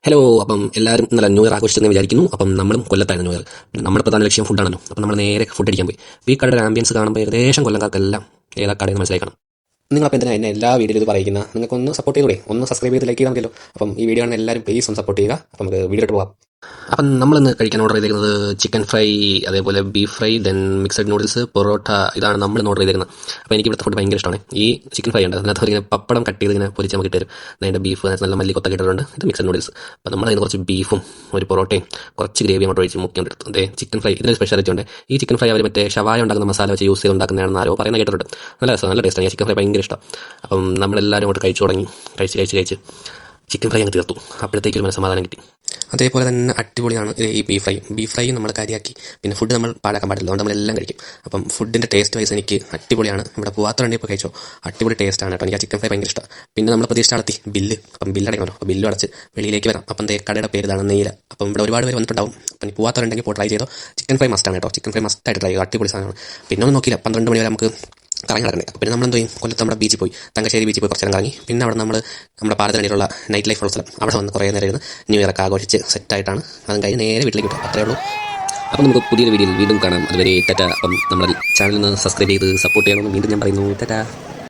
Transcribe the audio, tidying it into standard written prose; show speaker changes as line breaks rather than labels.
Hello. അപ്പം എല്ലാവരും ഇന്നലെ ന്യൂ ഇയർ ആഘോഷിച്ചെന്ന് വിചാരിക്കുന്നു. അപ്പം നമ്മളും കൊല്ലത്തായിരുന്നു ന്യൂ ഇയർ. നമ്മുടെ പ്രധാന ലക്ഷ്യം ഫുഡാണല്ലോ. അപ്പം നമ്മൾ നേരെ ഫുഡ് അടിക്കാൻ പോയി. ഈ കടയുടെ ആംബിയൻസ് കാണുമ്പോൾ ഏകദേശം കൊല്ലംകാർക്കെല്ലാം ഏതാ കടയെന്ന് മനസ്സിലാക്കണം. നിങ്ങളപ്പോൾ എന്തിനാ എന്നെ എല്ലാ വീഡിയോയിലും ഇത് പറയുന്ന? നിങ്ങൾക്കൊന്ന് സപ്പോർട്ട് ചെയ്തൂടെ? ഒന്ന് സബ്സ്ക്രൈബ് ചെയ്ത് ലൈക്ക് ചെയ്താൽ മതിയല്ലോ. അപ്പം ഈ വീഡിയോ ആണ് എല്ലാവരും പ്ലീസ് ഒന്ന് സപ്പോർട്ട് ചെയ്യുക. അപ്പം നമുക്ക് വീഡിയോയിട്ട് പോകാം. അപ്പം നമ്മളിന്ന് കഴിക്കാൻ ഓർഡർ ചെയ്തിരിക്കുന്നത് ചിക്കൻ ഫ്രൈ, അതേപോലെ beef fry, then mixed noodles, parotta. ഇതാണ് നമ്മൾ ഇന്ന് ഓർഡർ ചെയ്തിരിക്കുന്നത്. അപ്പോൾ എനിക്ക് ഇവിടുത്തെ ഫുഡ് ഭയങ്കര ഇഷ്ടമാണ്. ഈ ചിക്കൻ ഫ്രൈ ഉണ്ട്, അതിനകത്ത് ഇങ്ങനെ പപ്പടം കട്ട് ചെയ്ത് ഇങ്ങനെ പൊരിച്ച് നമുക്ക് ഇട്ടുതരും. അതിൻ്റെ ബീഫ് നല്ല മല്ലിക്കൊത്തൊക്കെ ഇട്ടിട്ടുണ്ട്. ഇത് മിക്സഡ് നൂഡിൽസ്. അപ്പോൾ നമ്മളതിന് കുറച്ച് ബീഫും ഒരു പൊറോട്ടയും കുറച്ച് ഗ്രേവി അങ്ങോട്ട് ഒഴിച്ച് മുക്കിയുണ്ട്. അതെ, ചിക്കൻ ഫ്രൈ ഇതിന് സ്പെഷ്യാലിറ്റി ഉണ്ട്. ഈ ചിക്കൻ ഫ്രൈ അവർ മറ്റേ ഷവായ ഉണ്ടാക്കുന്ന മസാല വെച്ച് യൂസ് ചെയ്ത് ഉണ്ടാക്കുന്നതാണെന്ന് ആരോ പറയുന്നത് കേട്ടിട്ടുണ്ട്. നല്ല രസം, നല്ല ടേസ്റ്റാണ്. ചിക്കൻ ഫ്രൈ ഭയങ്കര ഇഷ്ടം. അപ്പം നമ്മളെല്ലാവരും അങ്ങോട്ട് കഴിച്ചു തുടങ്ങി. കഴിച്ച് ചിക്കൻ ഫ്രൈ അങ്ങ് തീർത്തു. അപ്പോഴത്തേക്കൊരു മനസ്സമാധാനം കിട്ടി. അതേപോലെ തന്നെ അടിപൊളിയാണ് ഈ ബീഫ് ഫ്രൈ നമ്മൾ കാര്യമാക്കി. പിന്നെ ഫുഡ് നമ്മൾ പാഴാക്കാൻ പാടില്ല, അതുകൊണ്ട് നമ്മളെല്ലാം കഴിക്കും. അപ്പം ഫുഡിൻ്റെ ടേസ്റ്റ് വൈസ് എനിക്ക് അടിപൊളിയാണ്. ഇവിടെ പോകാത്തവണ്ടി ഇപ്പോൾ കഴിച്ചോ, അടിപൊളി ടേസ്റ്റാണ് കേട്ടോ. എനിക്ക് ആ ചിക്കൻ ഫ്രൈ ഭയങ്കര ഇഷ്ടം. പിന്നെ നമ്മൾ പ്രതീക്ഷ നടത്തി അപ്പം ബില്ലടയ്ക്കണമല്ലോ. അപ്പോൾ ബില്ലും അടച്ച് വെളിയിലേക്ക് വരാം. അപ്പം കടയുടെ പേര് ഇതാണ്, നെയ്യില. അപ്പം ഇവിടെ ഒരുപാട് പേര് വന്നിട്ടുണ്ടാവും. അപ്പം ഇനി പോകാത്തവരുണ്ടെങ്കിൽ ഇപ്പോൾ ട്രൈ ചെയ്തോ. ചിക്കൻ ഫ്രൈ മസ്റ്റാണ് കേട്ടോ. ചിക്കൻ ഫ്രൈ മസ്റ്റായിട്ട് ട്രൈ ചെയ്തു. അടിപൊളി സാധനമാണ്. പിന്നെ ഒന്നും നോക്കിയില്ല, 12 മണി വരെ നമുക്ക് കറങ്ങി നടക്കണ്ടേ. അപ്പോൾ പിന്നെ നമ്മളെന്തോ ചെയ്യും, കൊല്ലത്ത് നമ്മുടെ ബീച്ചിൽ പോയി, തങ്കശ്ശേരി ബീച്ചിൽ പോയി കുറച്ച് നേരം കറങ്ങി. പിന്നെ അവിടെ നമ്മുടെ പാലത്തിനടിയിലുള്ള നൈറ്റ് ലൈഫ് ഉള്ള സ്ഥലം, അവിടെ വന്ന് കുറേ നേരം ഇരുന്ന് ന്യൂ ഇയർ ഒക്കെ ആഘോഷിച്ച് സെറ്റായിട്ടാണ് അതും കഴിഞ്ഞ് നേരെ വീട്ടിലേക്ക് കിട്ടും. അത്രേ ഉള്ളൂ. അപ്പം നമുക്ക് പുതിയൊരു വീഡിയോയിൽ വീണ്ടും കാണാം. അതുവരെ ടാറ്റ. അപ്പം നമ്മുടെ ചാനലിൽ നിന്ന് സബ്സ്ക്രൈബ് ചെയ്ത് സപ്പോർട്ട് ചെയ്യണമെന്ന് വീണ്ടും ഞാൻ പറയുന്നു. ടാറ്റ.